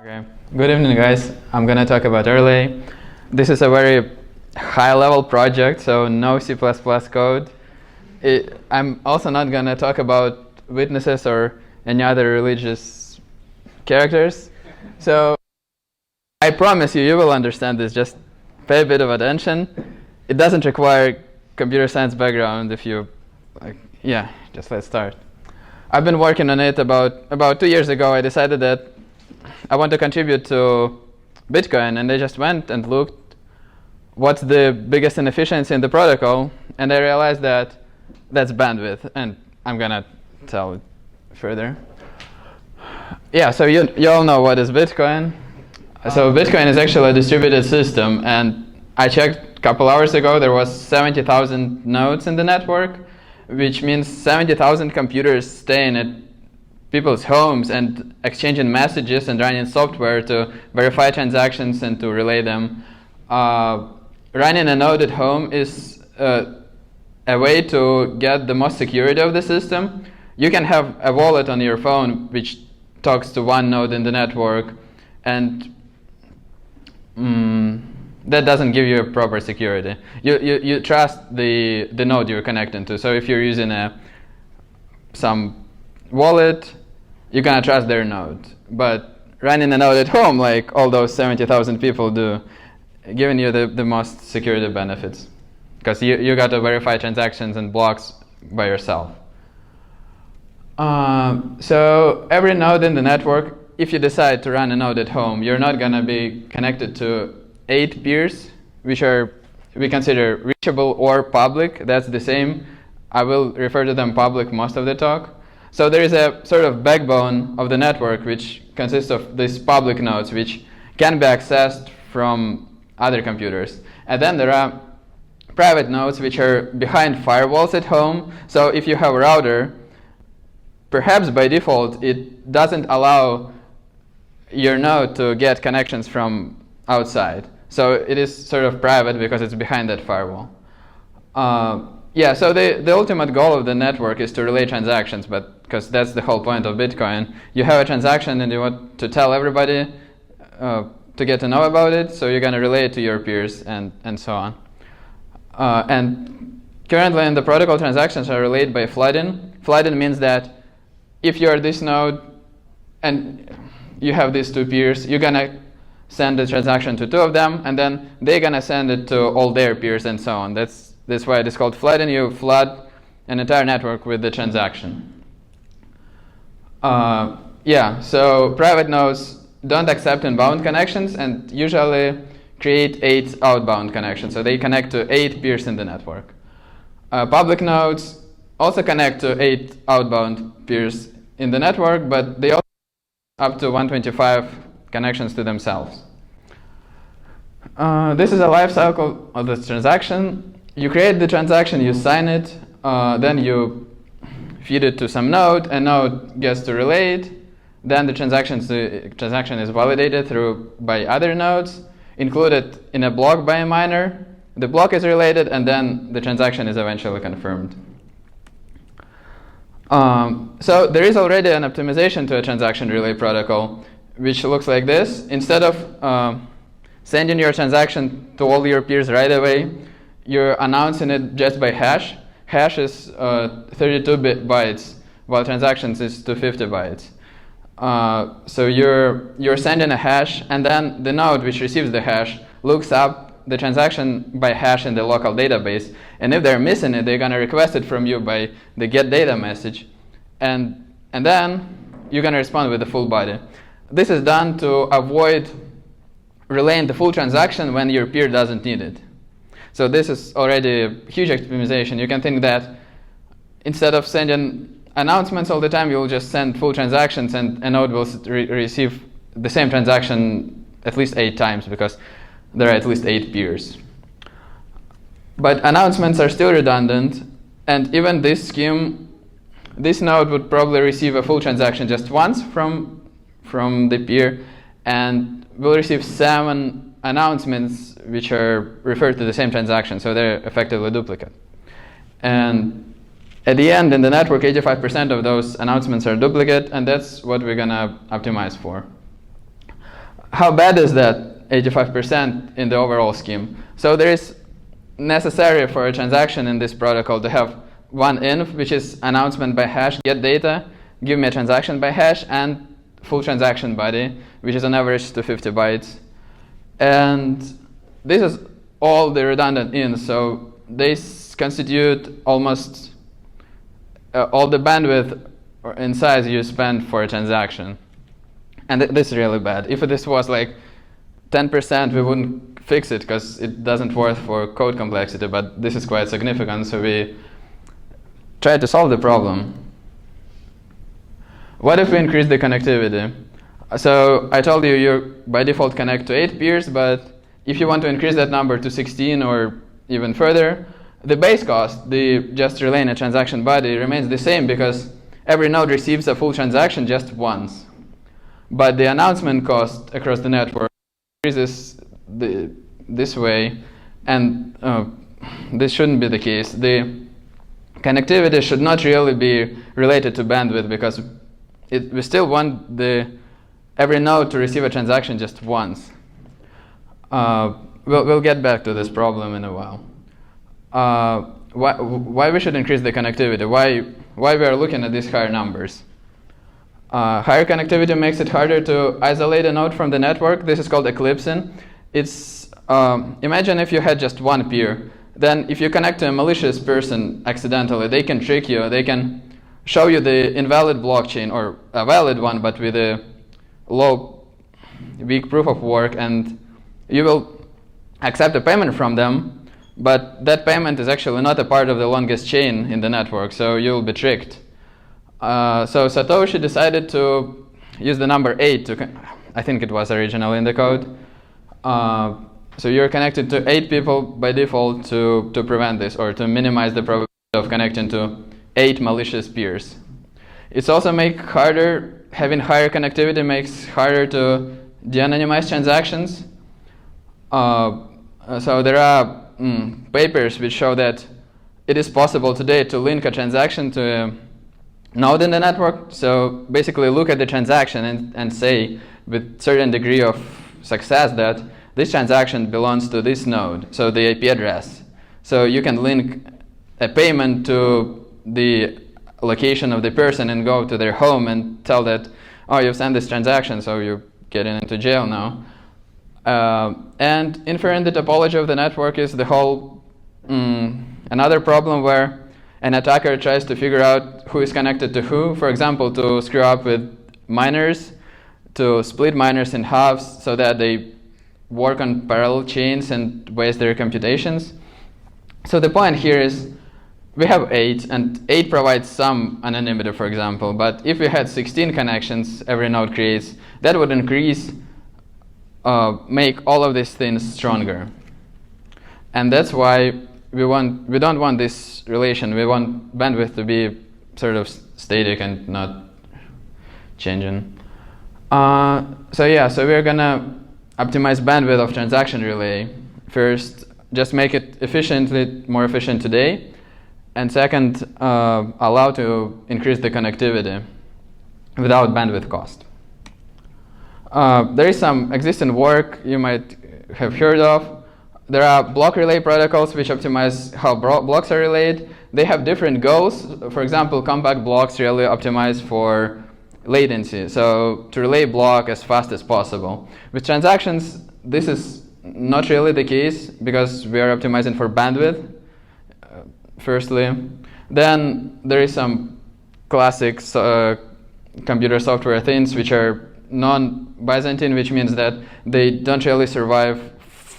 Okay. Good evening, guys. I'm going to talk about Erlay. This is a very high-level project, so no C++ code. I'm also not going to talk about witnesses or any other religious characters. So I promise you will understand this. Just pay a bit of attention. It doesn't require computer science background if you, just let's start. I've been working on it about 2 years ago. I decided that I want to contribute to Bitcoin, and I just went and looked what's the biggest inefficiency in the protocol, and I realized that that's bandwidth, and I'm gonna tell it further. Yeah, so you all know what is Bitcoin. So Bitcoin is actually a distributed system, and I checked a couple hours ago, there was 70,000 nodes in the network, which means 70,000 computers staying at people's homes and exchanging messages and running software to verify transactions and to relay them. Running a node at home is a way to get the most security of the system. You can have a wallet on your phone which talks to one node in the network, and that doesn't give you proper security. You trust the node you're connecting to. So if you're using some wallet, you're gonna trust their node. But running a node at home, like all those 70,000 people do, giving you the most security benefits, because you got to verify transactions and blocks by yourself. So every node in the network, if you decide to run a node at home, you're not gonna be connected to 8 peers, which we consider reachable or public. That's the same. I will refer to them public most of the talk. So there is a sort of backbone of the network which consists of these public nodes which can be accessed from other computers. And then there are private nodes which are behind firewalls at home. So if you have a router, perhaps by default it doesn't allow your node to get connections from outside. So it is sort of private because it's behind that firewall. So the ultimate goal of the network is to relay transactions, but because that's the whole point of Bitcoin. You have a transaction and you want to tell everybody to get to know about it, so you're going to relay it to your peers and so on. And currently in the protocol, transactions are relayed by flooding. Flooding means that if you're this node and you have these 2 peers, you're going to send the transaction to 2 of them, and then they're going to send it to all their peers and so on. That's why it is called flooding. You flood an entire network with the transaction. So private nodes don't accept inbound connections and usually create 8 outbound connections. So they connect to 8 peers in the network. Public nodes also connect to 8 outbound peers in the network, but they also up to 125 connections to themselves. This is a life cycle of this transaction. You create the transaction, you sign it, then you feed it to some node, a node gets to relay it, then the transaction is validated by other nodes, included in a block by a miner. The block is related, and then the transaction is eventually confirmed. So there is already an optimization to a transaction relay protocol, which looks like this. Instead of sending your transaction to all your peers right away, you're announcing it just by hash. Hash is 32 bytes, while transactions is 250 bytes. So you're sending a hash, and then the node which receives the hash looks up the transaction by hash in the local database, and if they're missing it, they're going to request it from you by the get data message, and then you're going to respond with the full body. This is done to avoid relaying the full transaction when your peer doesn't need it. So this is already a huge optimization. You can think that instead of sending announcements all the time, you'll just send full transactions, and a node will receive the same transaction at least 8 times because there are at least 8 peers. But announcements are still redundant, and even this scheme, this node would probably receive a full transaction just once from the peer, and will receive 7 announcements which are referred to the same transaction, so they're effectively duplicate. And at the end, in the network, 85% of those announcements are duplicate, and that's what we're going to optimize for. how bad is that 85% in the overall scheme? So there is necessary for a transaction in this protocol to have one inf, which is announcement by hash, get data, give me a transaction by hash, and full transaction body, which is on average 250 bytes. And this is all the redundant ins, so they constitute almost all the bandwidth in size you spend for a transaction. And this is really bad. If this was like 10%, we wouldn't fix it because it doesn't work for code complexity, but this is quite significant, so we tried to solve the problem. What if we increase the connectivity? So I told you you by default connect to 8 peers, but if you want to increase that number to 16 or even further, the base cost, the just relaying a transaction body, remains the same because every node receives a full transaction just once. But the announcement cost across the network increases this way, and this shouldn't be the case. The connectivity should not really be related to bandwidth because we still want every node to receive a transaction just once. We'll get back to this problem in a while. Why we should increase the connectivity? Why we are looking at these higher numbers? Higher connectivity makes it harder to isolate a node from the network. This is called eclipsing. It's imagine if you had just one peer. Then if you connect to a malicious person accidentally, they can trick you. They can show you the invalid blockchain or a valid one, but with a low, weak proof of work, and you will accept a payment from them, but that payment is actually not a part of the longest chain in the network, so you'll be tricked. So Satoshi decided to use the number 8 to, I think it was originally in the code. So you're connected to 8 people by default to prevent this, or to minimize the probability of connecting to 8 malicious peers. It's also having higher connectivity makes harder to de-anonymize transactions. So there are papers which show that it is possible today to link a transaction to a node in the network. So basically look at the transaction and say with certain degree of success that this transaction belongs to this node, so the IP address. So you can link a payment to the location of the person and go to their home and tell that, oh, you've sent this transaction, so you're getting into jail now. And inferring the topology of the network is the whole another problem where an attacker tries to figure out who is connected to who. For example, to screw up with miners, to split miners in halves so that they work on parallel chains and waste their computations. So the point here is we have 8, and 8 provides some anonymity, for example. But if we had 16 connections every node creates, that would make all of these things stronger. And that's why we don't want this relation. We want bandwidth to be sort of static and not changing. So we're gonna optimize bandwidth of transaction relay. First, just make it more efficient today. And second, allow to increase the connectivity without bandwidth cost. There is some existing work you might have heard of. There are block relay protocols which optimize how blocks are relayed. They have different goals. For example, compact blocks really optimize for latency, so to relay block as fast as possible. With transactions, this is not really the case because we are optimizing for bandwidth, firstly. Then there is some classic computer software things which are non-Byzantine, which means that they don't really survive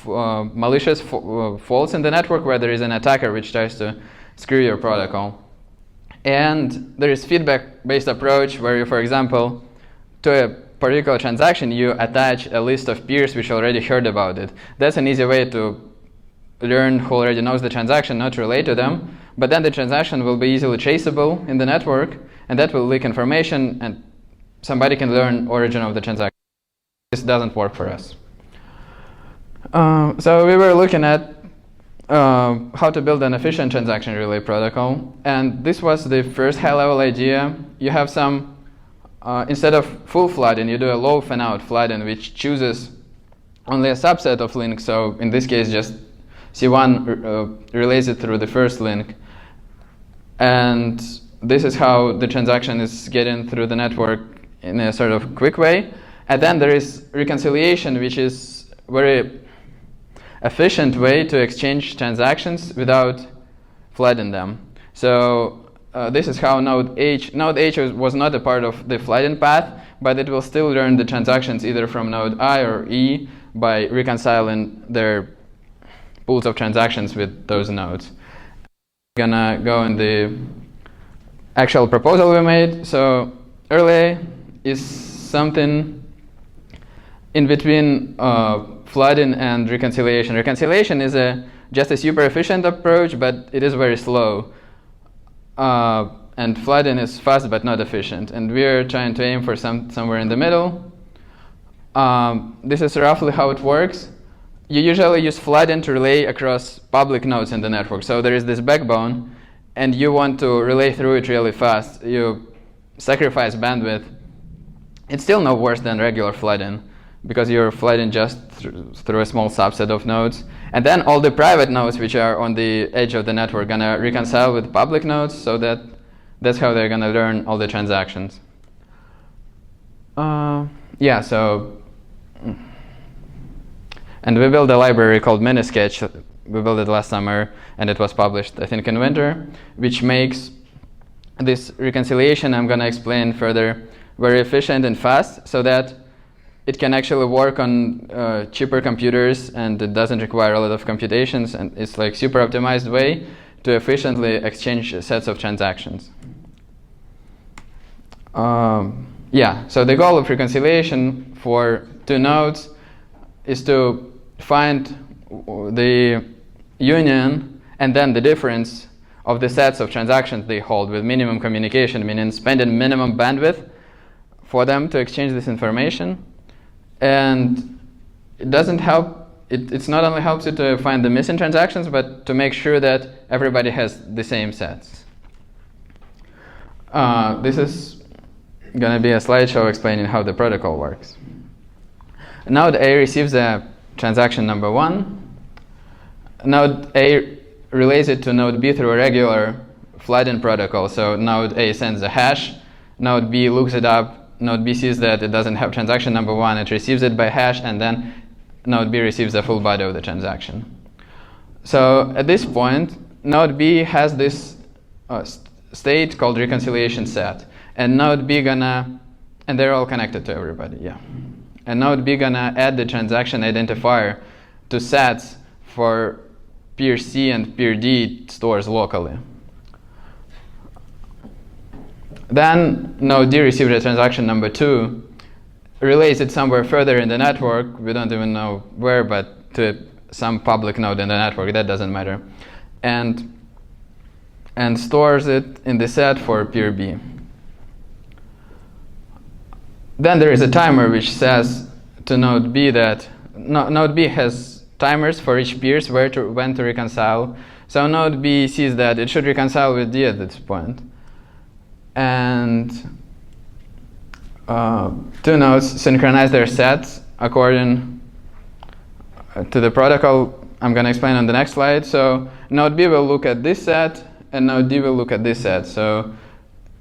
malicious faults in the network where there is an attacker which tries to screw your protocol. And there is feedback-based approach where you, for example, to a particular transaction, you attach a list of peers which already heard about it. That's an easy way to learn who already knows the transaction, not relate to them. But then the transaction will be easily traceable in the network, and that will leak information, and somebody can learn origin of the transaction. This doesn't work for us. So we were looking at how to build an efficient transaction relay protocol, and this was the first high-level idea. You have some instead of full flooding, you do a low fan-out flooding, which chooses only a subset of links. So in this case, just C1 relays it through the first link. And this is how the transaction is getting through the network in a sort of quick way. And then there is reconciliation, which is a very efficient way to exchange transactions without flooding them. So this is how node H was not a part of the flooding path, but it will still learn the transactions either from node I or E by reconciling their pools of transactions with those nodes. I'm gonna go in the actual proposal we made. So Erlay is something in between flooding and reconciliation. Reconciliation is just a super efficient approach, but it is very slow. And flooding is fast but not efficient. And we're trying to aim for somewhere in the middle. This is roughly how it works. You usually use flooding to relay across public nodes in the network. So there is this backbone, and you want to relay through it really fast. You sacrifice bandwidth. It's still no worse than regular flooding, because you're flooding just through a small subset of nodes. And then all the private nodes, which are on the edge of the network, are going to reconcile with public nodes, so that's how they're going to learn all the transactions. And we built a library called Minisketch. We built it last summer, and it was published, I think, in winter, which makes this reconciliation, I'm going to explain further, very efficient and fast, so that it can actually work on cheaper computers, and it doesn't require a lot of computations, and it's like super optimized way to efficiently exchange sets of transactions. So the goal of reconciliation for two nodes is to find the union and then the difference of the sets of transactions they hold with minimum communication, meaning spending minimum bandwidth for them to exchange this information. And it doesn't help, it's not only helps you to find the missing transactions, but to make sure that everybody has the same sets. This is going to be a slideshow explaining how the protocol works. Node A receives a transaction number 1. Node A relays it to node B through a regular flooding protocol. So node A sends a hash, node B looks it up, node B sees that it doesn't have transaction number 1, it receives it by hash, and then node B receives the full body of the transaction. So at this point, node B has this state called reconciliation set, and node B and they're all connected to everybody, yeah. And node B gonna add the transaction identifier to sets for peer C and peer D stores locally. Then node D received a transaction number 2, relays it somewhere further in the network, we don't even know where, but to some public node in the network, that doesn't matter, and stores it in the set for peer B. Then there is a timer which says to node B that node B has timers for each peers when to reconcile. So node B sees that it should reconcile with D at this point. And two nodes synchronize their sets according to the protocol I'm going to explain on the next slide. So node B will look at this set, and node D will look at this set. So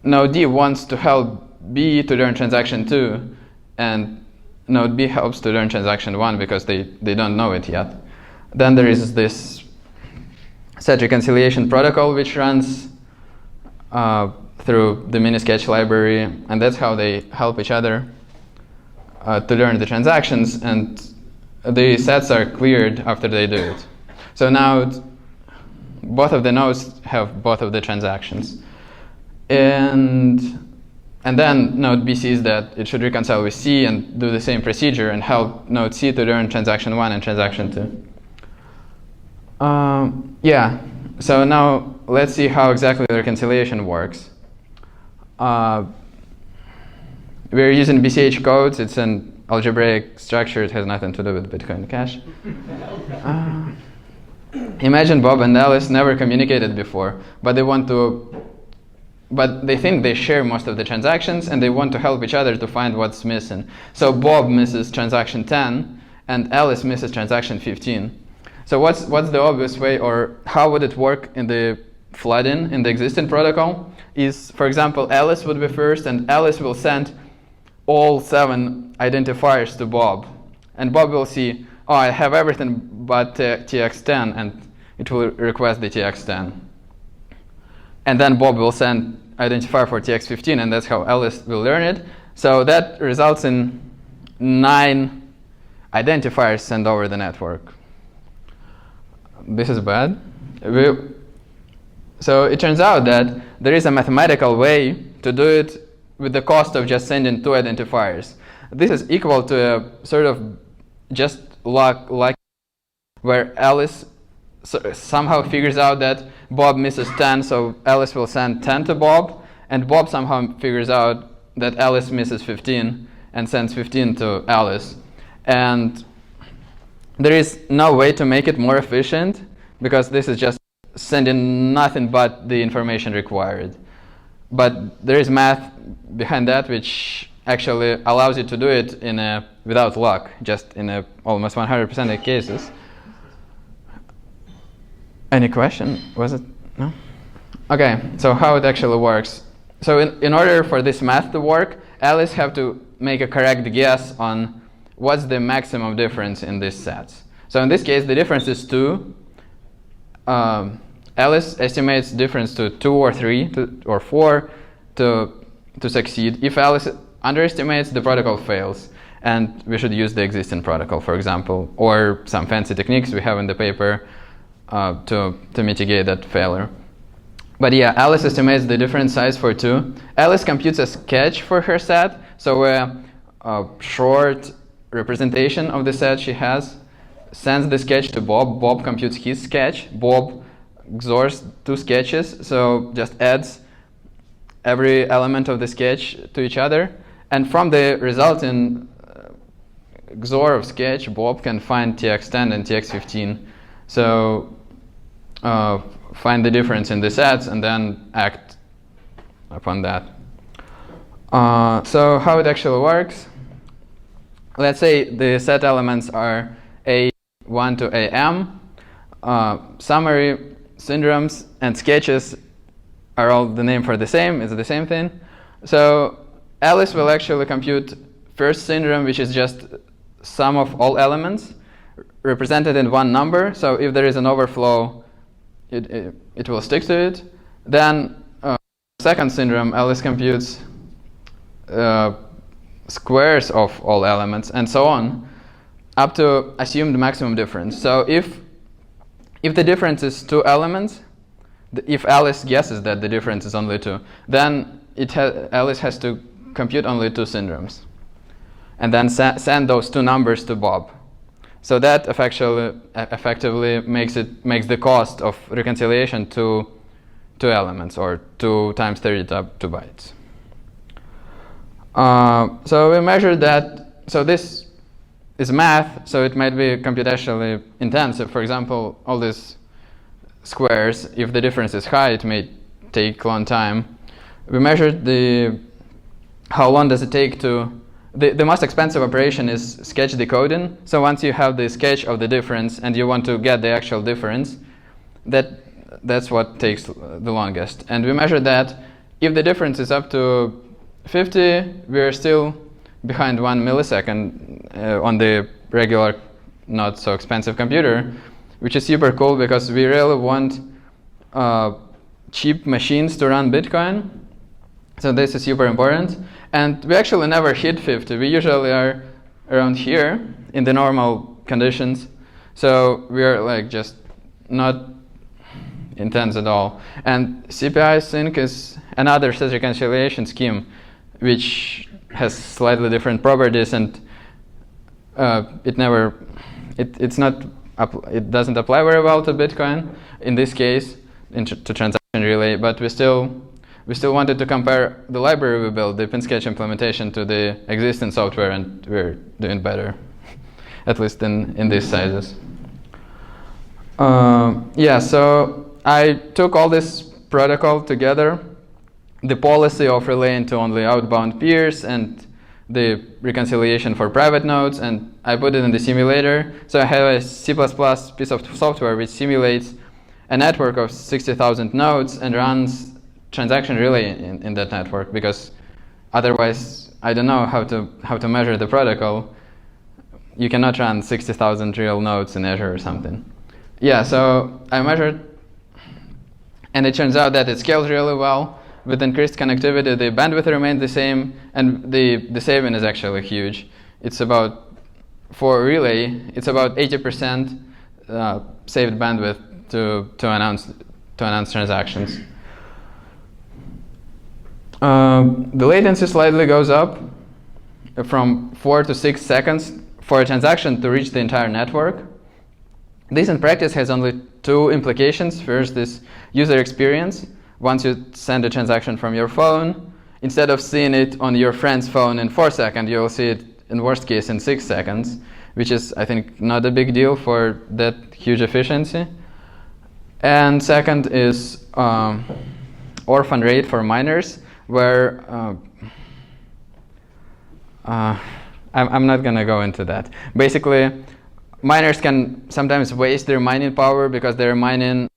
node D wants to help B to learn transaction 2, and node B helps to learn transaction 1 because they don't know it yet. Then there is this set reconciliation protocol which runs through the Minisketch library, and that's how they help each other to learn the transactions, and the sets are cleared after they do it. So now both of the nodes have both of the transactions. And then node B sees that it should reconcile with C and do the same procedure and help node C to learn transaction 1 and transaction 2. So now let's see how exactly the reconciliation works. We're using BCH codes. It's an algebraic structure. It has nothing to do with Bitcoin Cash. Imagine Bob and Alice never communicated before, but they want to but they think they share most of the transactions, and they want to help each other to find what's missing. So Bob misses transaction 10, and Alice misses transaction 15. So what's the obvious way, or how would it work in the flooding in the existing protocol? Is, for example, Alice would be first, and Alice will send all 7 identifiers to Bob. And Bob will see, oh, I have everything but tx10, and it will request the tx10. And then Bob will send identifier for tx15, and that's how Alice will learn it. So that results in 9 identifiers sent over the network. This is bad. So it turns out that there is a mathematical way to do it with the cost of just sending 2 identifiers. This is equal to a sort of just luck, where Alice somehow figures out that Bob misses 10, so Alice will send 10 to Bob, and Bob somehow figures out that Alice misses 15 and sends 15 to Alice. And there is no way to make it more efficient, because this is just sending nothing but the information required. But there is math behind that which actually allows you to do it without luck, just in almost 100% of cases. Any question? Was it? No? Okay, so how it actually works. So in order for this math to work, Alice have to make a correct guess on what's the maximum difference in these sets. So in this case, the difference is 2. Alice estimates difference to 2 or 3 or 4 to succeed. If Alice underestimates, the protocol fails, and we should use the existing protocol, for example, or some fancy techniques we have in the paper to mitigate that failure. But yeah, Alice estimates the difference size for 2. Alice computes a sketch for her set, so a short representation of the set she has, sends the sketch to Bob. Bob computes his sketch. Bob XORs 2 sketches, so just adds every element of the sketch to each other. And from the resulting XOR of sketch, Bob can find tx10 and tx15. So find the difference in the sets and then act upon that. So how it actually works? Let's say the set elements are A1 to AM. Summary, syndromes, and sketches are all the name for the same. It's the same thing. So Alice will actually compute first syndrome, which is just sum of all elements represented in one number. So if there is an overflow, it will stick to it. Then second syndrome, Alice computes squares of all elements, and so on, up to assumed maximum difference. So if the difference is 2 elements, if Alice guesses that the difference is only 2, then Alice has to compute only 2 syndromes, and then send those 2 numbers to Bob. So that effectively makes the cost of reconciliation 2 elements, or 2 times 32 bytes. So we measured that. So this is math, so it might be computationally intensive. For example, all these squares, if the difference is high, it may take a long time. We measured how long does it take to. The most expensive operation is sketch decoding. So once you have the sketch of the difference and you want to get the actual difference, that's what takes the longest. And we measured that if the difference is up to 50, we're still behind 1 millisecond on the regular, not so expensive computer, which is super cool because we really want cheap machines to run Bitcoin. So this is super important. And we actually never hit 50. We usually are around here in the normal conditions. So we are like just not intense at all. And CPI sync is another set reconciliation scheme which has slightly different properties, and it doesn't apply very well to Bitcoin in this case, to transaction relay, but we still wanted to compare the library we built, the PinSketch implementation, to the existing software, and we're doing better, at least in these sizes. So I took all this protocol together the policy of relaying to only outbound peers and the reconciliation for private nodes, and I put it in the simulator. So I have a C++ piece of software which simulates a network of 60,000 nodes and runs transaction relay in that network, because otherwise I don't know how to measure the protocol. You cannot run 60,000 real nodes in Azure or something. Yeah, so I measured, and it turns out that it scales really well. With increased connectivity, the bandwidth remains the same, and the saving is actually huge. It's about, for relay, it's about 80% saved bandwidth to announce transactions. The latency slightly goes up from 4 to 6 seconds for a transaction to reach the entire network. This in practice has only two implications. First is user experience. Once you send a transaction from your phone, instead of seeing it on your friend's phone in 4 seconds, you'll see it in worst case in 6 seconds, which is, I think, not a big deal for that huge efficiency. And second is orphan rate for miners, where I'm not going to go into that. Basically, miners can sometimes waste their mining power because they're mining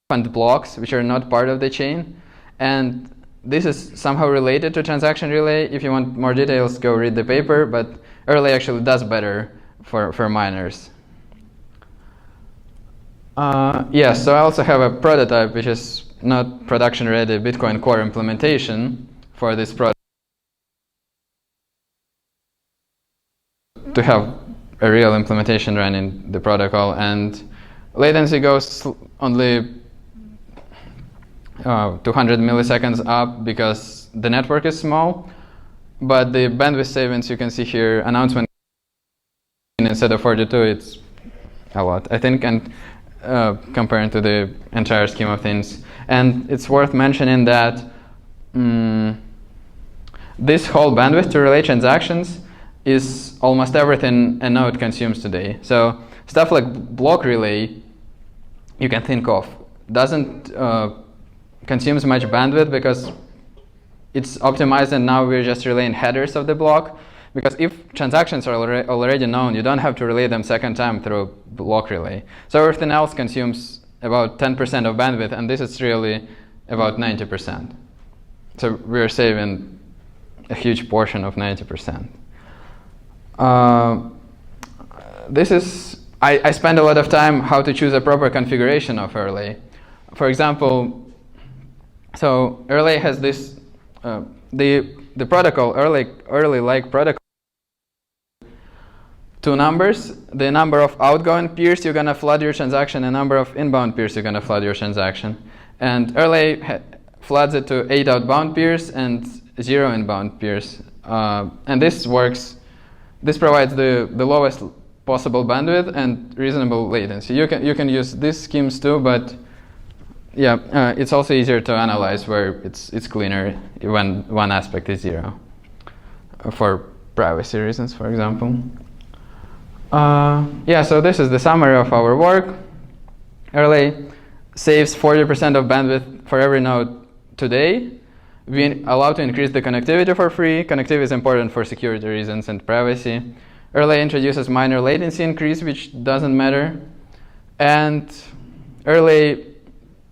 orphaned blocks which are not part of the chain. And this is somehow related to transaction relay. If you want more details, go read the paper, but Erlay actually does better for miners. Yes, so I also have a prototype which is not production-ready Bitcoin Core implementation for this product to have a real implementation running the protocol, and latency goes only 200 milliseconds up because the network is small, but the bandwidth savings you can see here, announcement instead of 42, it's a lot, I think, and comparing to the entire scheme of things. And it's worth mentioning that this whole bandwidth to relay transactions is almost everything a node consumes today. So stuff like block relay, you can think of, doesn't consumes much bandwidth because it's optimized, and now we're just relaying headers of the block. Because if transactions are already known, you don't have to relay them second time through block relay. So everything else consumes about 10% of bandwidth, and this is really about 90%. So we're saving a huge portion of 90%. This is, I spend a lot of time how to choose a proper configuration of Erlay. For example, so Erlay has this, the protocol, Erlay-like protocol, two numbers, the number of outgoing peers you're going to flood your transaction, and number of inbound peers you're going to flood your transaction. And Erlay floods it to 8 outbound peers and 0 inbound peers. And this works, this provides the lowest possible bandwidth and reasonable latency. You can use these schemes too, but yeah, it's also easier to analyze where it's cleaner when one aspect is 0, for privacy reasons, for example. Yeah, so this is the summary of our work. Erlay saves 40% of bandwidth for every node today. We allow to increase the connectivity for free. Connectivity is important for security reasons and privacy. Erlay introduces minor latency increase, which doesn't matter. And Erlay,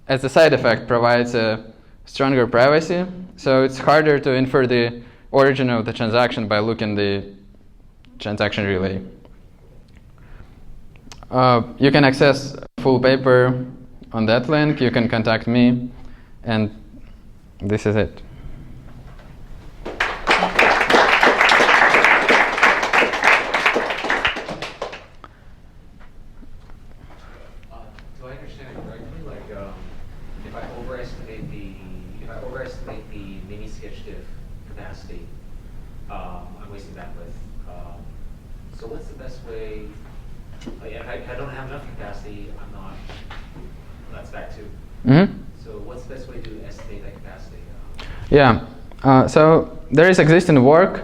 as a side effect, provides a stronger privacy. So it's harder to infer the origin of the transaction by looking the transaction relay. You can access full paper on that link. You can contact me, and this is it. So what's the best way to estimate that capacity? Yeah, so there is existing work.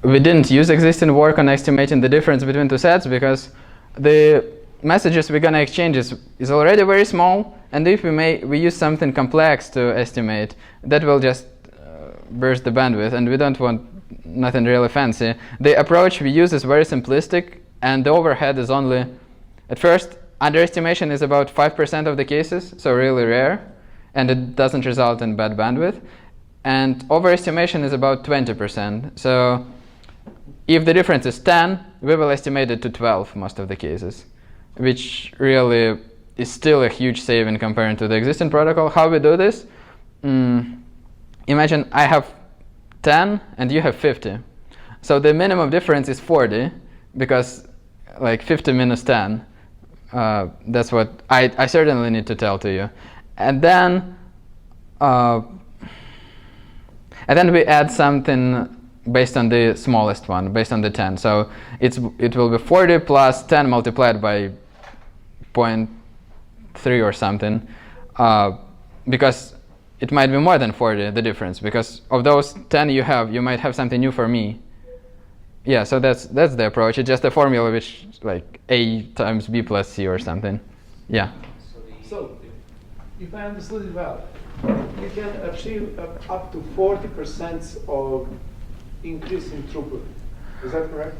We didn't use existing work on estimating the difference between two sets because the messages we're going to exchange is already very small, and if we use something complex to estimate, that will just burst the bandwidth, and we don't want nothing really fancy. The approach we use is very simplistic, and the overhead is only, at first, underestimation is about 5% of the cases, so really rare, and it doesn't result in bad bandwidth. And overestimation is about 20%. So if the difference is 10, we will estimate it to 12 most of the cases, which really is still a huge saving compared to the existing protocol. How we do this? Imagine I have 10 and you have 50. So the minimum difference is 40, because like 50 minus 10, that's what I certainly need to tell to you. And then we add something based on the smallest one, based on the 10. So it will be 40 plus 10 multiplied by 0.3 or something, because it might be more than 40, the difference, because of those 10 you might have something new for me. Yeah, so that's the approach. It's just a formula which like A times B plus C or something. Yeah. So if I understood it well, you can achieve up to 40% of increase in throughput. Is that correct?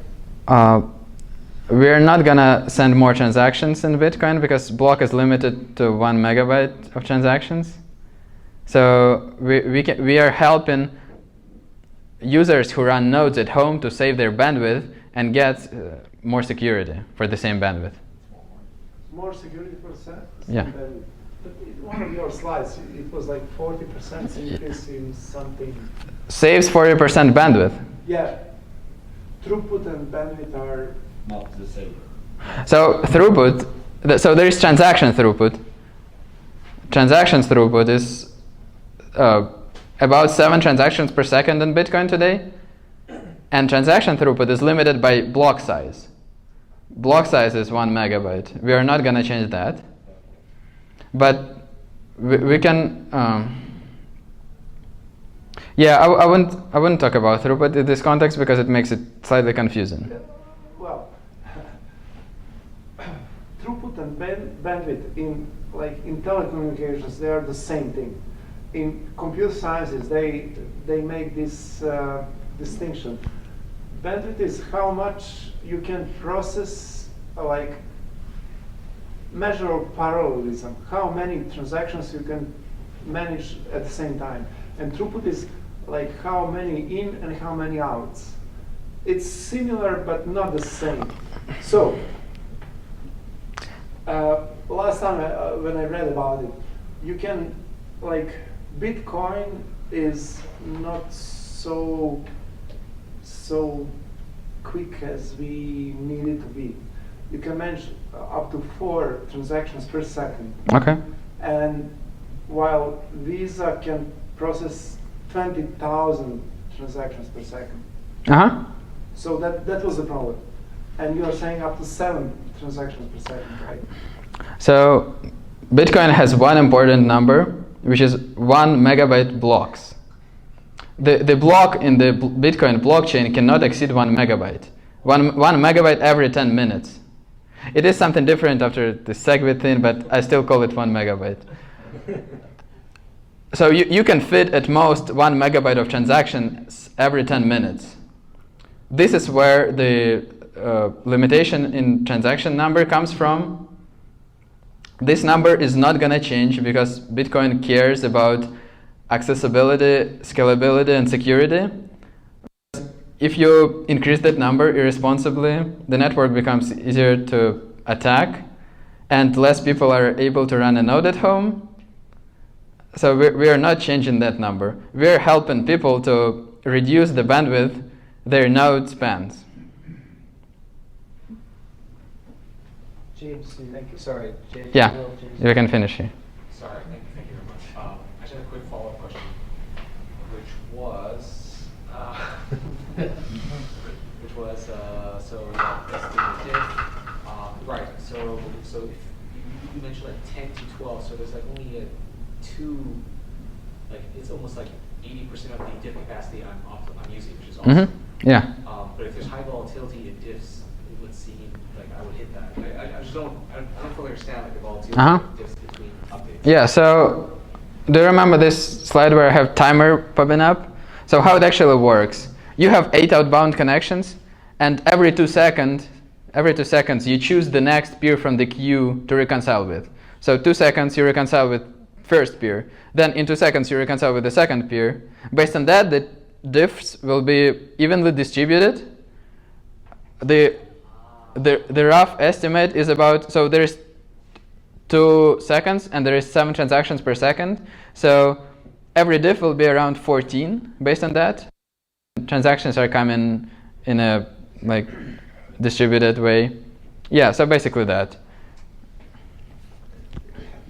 We're not gonna send more transactions in Bitcoin because block is limited to 1 megabyte of transactions. So we are helping users who run nodes at home to save their bandwidth and get more security for the same bandwidth. More security for the same Yeah. bandwidth. But in one of your slides, it was like 40% increase in something. Saves 40% bandwidth. Yeah. Throughput and bandwidth are Not the same. So throughput, so there is transaction throughput. Transactions throughput is about 7 transactions per second in Bitcoin today. And transaction throughput is limited by block size. Block size is 1 megabyte. We are not going to change that. But we can, yeah, I wouldn't talk about throughput in this context because it makes it slightly confusing. well, throughput and bandwidth in telecommunications, they are the same thing. In computer sciences, they make this distinction. Bandwidth is how much you can process, measure of parallelism, how many transactions you can manage at the same time. And throughput is like how many in and how many outs. It's similar but not the same. So last time when I read about it, you can Bitcoin is not so quick as we need it to be. You can manage up to 4 transactions per second. Okay. And while Visa can process 20,000 transactions per second. Uh-huh. So that was the problem. And you are saying up to 7 transactions per second, right? So Bitcoin has one important number, which is 1 megabyte blocks. The block in the Bitcoin blockchain cannot exceed 1 megabyte. 1 megabyte every 10 minutes. It is something different after the SegWit thing, but I still call it 1 megabyte. So you can fit at most 1 megabyte of transactions every 10 minutes. This is where the limitation in transaction number comes from. This number is not going to change because Bitcoin cares about accessibility, scalability, and security. If you increase that number irresponsibly, the network becomes easier to attack, and less people are able to run a node at home. So we are not changing that number. We are helping people to reduce the bandwidth their node spans. James, thank you. Sorry, James. Yeah, James. you can finish here. Sorry, thank you very much. I just had a quick follow-up question, which was, so yeah, let's do the diff. Right. So if you mentioned like 10 to 12. So there's like only it's almost like 80% of the diff capacity I'm using, which is awesome. Yeah. But if there's high volatility in diffs, would seem like I would hit that. I just don't fully understand like the volatility diffs between updates. Yeah, so do you remember this slide where I have timer popping up? So how it actually works, you have 8 outbound connections, and every 2 seconds you choose the next peer from the queue to reconcile with. So 2 seconds you reconcile with first peer, then in 2 seconds you reconcile with the second peer. Based on that, the diffs will be evenly distributed. The rough estimate is about, so there is 2 seconds and there is 7 transactions per second. So every diff will be around 14 based on that. Transactions are coming in a like distributed way. Yeah, so basically that.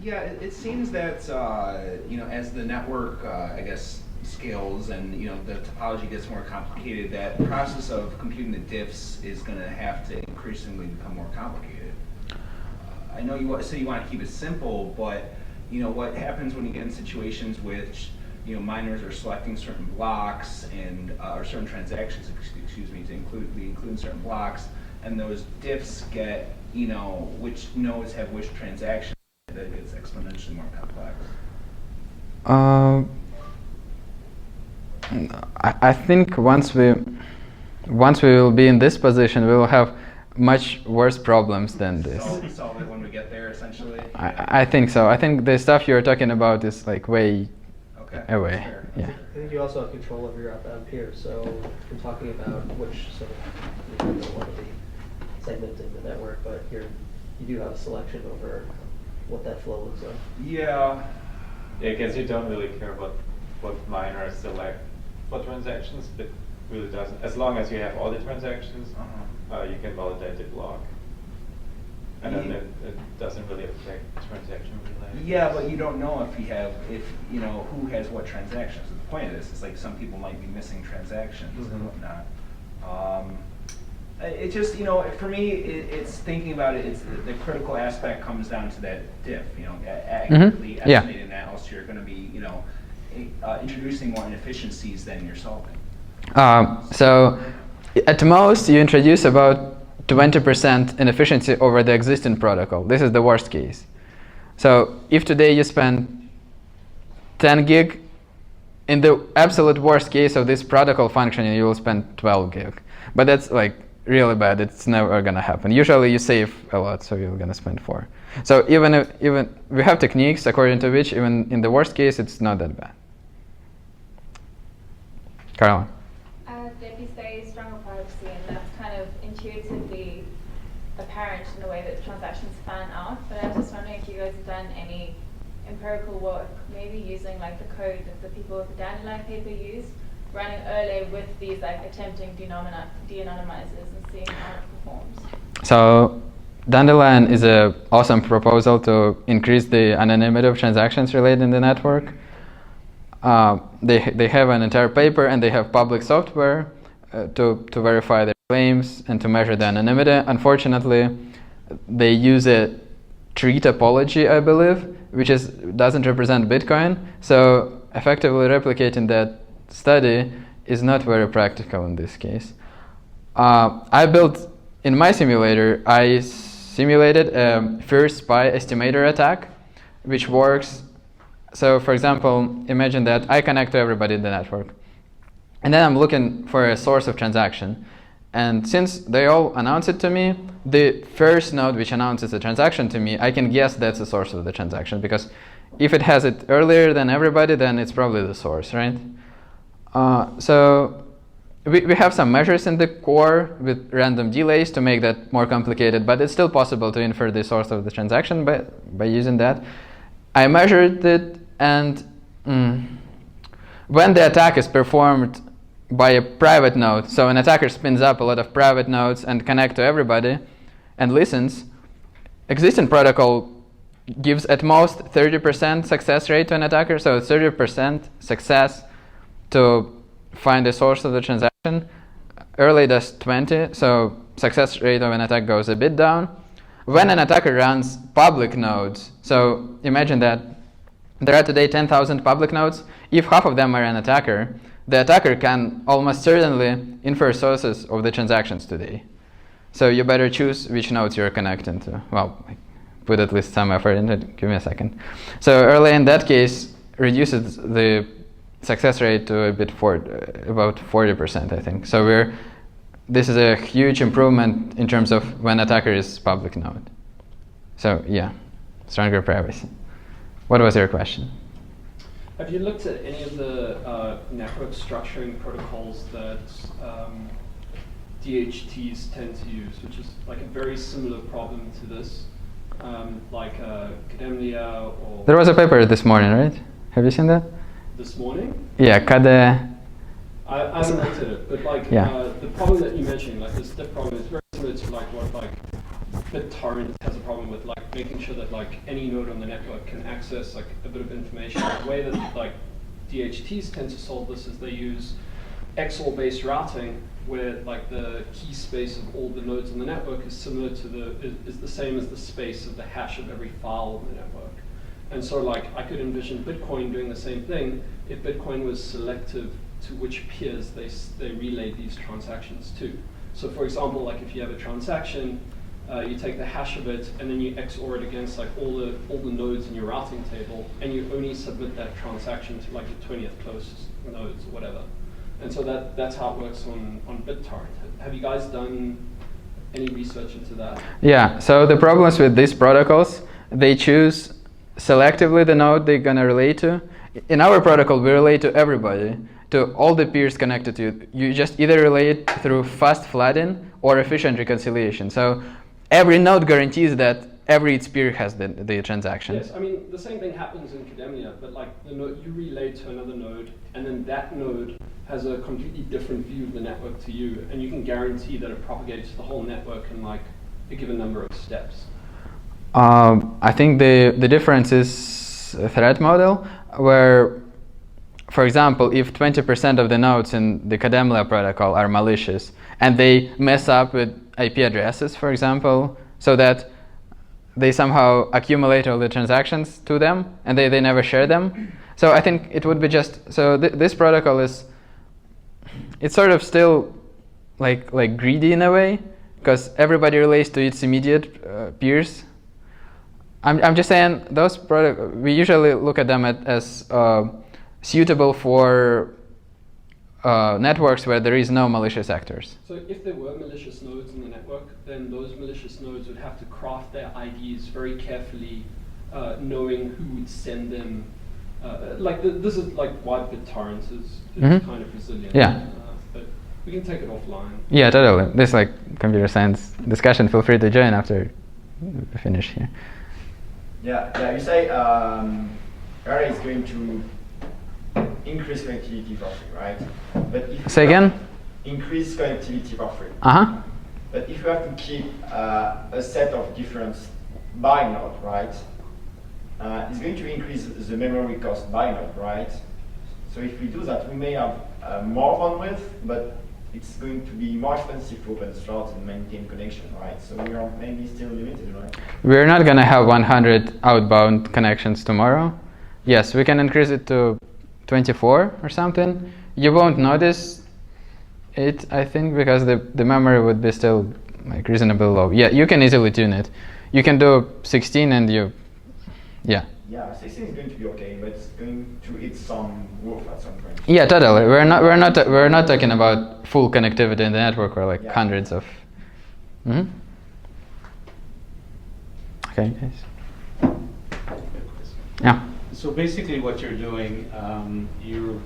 Yeah, it seems that as the network I guess scales and the topology gets more complicated, that process of computing the diffs is going to have to increasingly become more complicated. I know you say you want to keep it simple, but what happens when you get in situations which miners are selecting certain blocks and or certain transactions, excuse me, to include certain blocks, and those diffs get which nodes have which transactions, that gets exponentially more complex. I think once we will be in this position, we will have much worse problems than this. Solve it when we get there, essentially. I think so. I think the stuff you're talking about is like way away. Yeah. I think you also have control over your outbound peers. So we're talking about which sort of you don't want to be segmenting the network, but you do have a selection over what that flow looks like. Yeah. Yeah, I guess you don't really care about what miners select for transactions. It really doesn't. As long as you have all the transactions, you can validate the block. And then it doesn't really affect transaction relay. Yeah, but you don't know who has what transactions. The point of this is like some people might be missing transactions and whatnot. It just, for me, it's thinking about it. It's the critical aspect comes down to that diff. Accurately estimating that, else you're going to be, introducing more inefficiencies than you're solving. So, at most, you introduce about 20% inefficiency over the existing protocol. This is the worst case. So, if today you spend 10 gig, in the absolute worst case of this protocol functioning, you will spend 12 gig. But that's like really bad. It's never gonna happen. Usually you save a lot, so you're gonna spend 4. So even we have techniques according to which even in the worst case it's not that bad. Carla. Gleb, you say stronger privacy, and that's kind of intuitively apparent in the way that transactions fan out. But I was just wondering if you guys have done any empirical work, maybe using like the code that the people with the Dandelion paper used, running Erlay with these like attempting de-anonymizers and seeing how it performs. So Dandelion is an awesome proposal to increase the anonymity of transactions related in the network. They have an entire paper and they have public software to verify their claims and to measure the anonymity. Unfortunately, they use a tree topology, I believe, which doesn't represent Bitcoin. So effectively replicating that study is not very practical in this case. I built, in my simulator, I simulated a first SPY estimator attack, which works. So for example, imagine that I connect to everybody in the network. And then I'm looking for a source of transaction. And since they all announce it to me, the first node which announces the transaction to me, I can guess that's the source of the transaction. Because if it has it earlier than everybody, then it's probably the source, right? So we have some measures in the core with random delays to make that more complicated, but it's still possible to infer the source of the transaction by using that. I measured it, and when the attack is performed by a private node, so an attacker spins up a lot of private nodes and connect to everybody and listens, existing protocol gives at most 30% success rate to an attacker, so 30% success to find the source of the transaction. Erlay does 20, so success rate of an attack goes a bit down. When an attacker runs public nodes, so imagine that there are today 10,000 public nodes. If half of them are an attacker, the attacker can almost certainly infer sources of the transactions today. So you better choose which nodes you're connecting to. Well, put at least some effort into it. Give me a second. So Erlay in that case reduces the success rate to about 40%, I think. So this is a huge improvement in terms of when attacker is public node. So yeah, stronger privacy. What was your question? Have you looked at any of the network structuring protocols that DHTs tend to use, which is like a very similar problem to this, like Kademlia or... There was a paper this morning, right? Have you seen that? This morning? Yeah, Kade. I haven't looked at it, but like the problem that you mentioned, like this diff problem is very similar to like what like BitTorrent has a problem with, like making sure that like any node on the network can access like a bit of information. The way that like DHTs tend to solve this is they use XOR-based routing, where like the key space of all the nodes on the network is similar to is the same as the space of the hash of every file on the network. And so like I could envision Bitcoin doing the same thing if Bitcoin was selective to which peers they relay these transactions to. So for example, like if you have a transaction, you take the hash of it and then you XOR it against like all the nodes in your routing table, and you only submit that transaction to like the 20th closest nodes or whatever. And so that's how it works on BitTorrent. Have you guys done any research into that? Yeah, so the problems with these protocols, they choose selectively the node they're going to relate to. In our protocol, we relate to everybody, to all the peers connected to you. You just either relate through fast flooding or efficient reconciliation. So every node guarantees that every its peer has the transaction. Yes, I mean, the same thing happens in Kademlia, but like the node, you relay to another node, and then that node has a completely different view of the network to you, and you can guarantee that it propagates the whole network in like a given number of steps. I think the difference is a threat model, where, for example, if 20% of the nodes in the Kademlia protocol are malicious, and they mess up with IP addresses, for example, so that they somehow accumulate all the transactions to them, and they never share them. So I think it would be just, so this protocol is, it's sort of still like greedy in a way, because everybody relates to its immediate peers. I'm just saying those we usually look at them as suitable for networks where there is no malicious actors. So if there were malicious nodes in the network, then those malicious nodes would have to craft their IDs very carefully, knowing who would send them. This is like why BitTorrent is kind of resilient. Yeah. But we can take it offline. Yeah, totally. This like computer science discussion. Feel free to join after we finish here. Yeah. You say Erlay is going to increase connectivity for free, right? But if say again? Increase connectivity for free. But if you have to keep a set of different by node, right? It's going to increase the memory cost by node, right? So if we do that, we may have more bandwidth, but it's going to be more expensive to open slots and maintain connection, right? So we are maybe still limited, right? We're not going to have 100 outbound connections tomorrow. Yes, we can increase it to 24 or something. You won't notice it, I think, because the memory would be still like reasonably low. Yeah, you can easily tune it. You can do 16 and yeah, 16 is going to be okay, but it's going to eat some wolf at some point. Yeah, totally. We're not talking about full connectivity in the network or like hundreds of. Okay, guys. Yeah. So basically, what you're doing, you're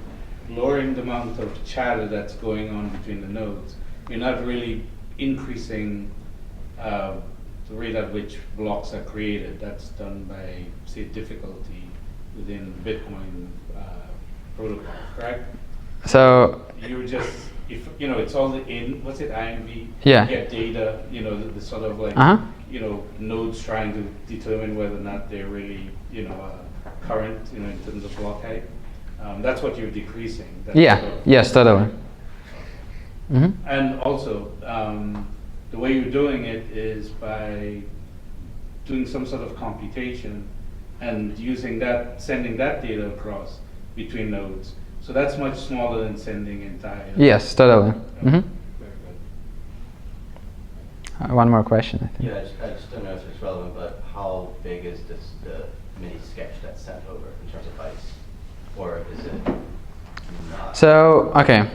lowering the amount of chatter that's going on between the nodes. You're not really increasing the rate at which blocks are created. That's done by, say, difficulty within Bitcoin protocol, correct? So you're just, if it's all in, what's it, IMV? Yeah. You get data, the sort of like, nodes trying to determine whether or not they're really, current, in terms of block height. That's what you're decreasing. Yes, totally. And also, the way you're doing it is by doing some sort of computation and using that, sending that data across between nodes. So that's much smaller than sending entire. Yes, totally. Very good. one more question, I think. Yeah, I just don't know if it's relevant, but how big is the mini sketch that's sent over in terms of bytes? Or is it not? So, okay.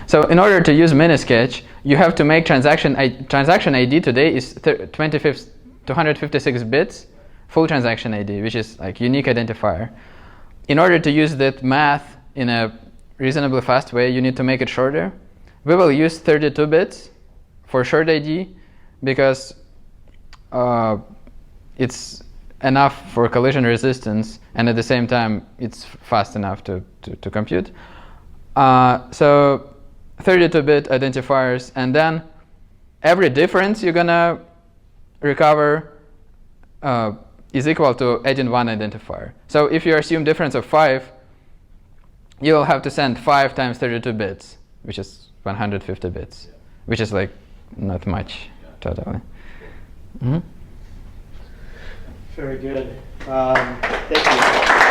So in order to use Minisketch, you have to make transaction ID today is 256 bits, full transaction ID, which is like unique identifier. In order to use that math in a reasonably fast way, you need to make it shorter. We will use 32 bits for short ID because it's enough for collision resistance, and at the same time, it's fast enough to compute. So 32-bit identifiers, and then every difference you're gonna recover is equal to adding one identifier. So if you assume difference of 5, you'll have to send 5 times 32 bits, which is 150 bits, which is like not much totally. Mm-hmm. Very good. Thank you.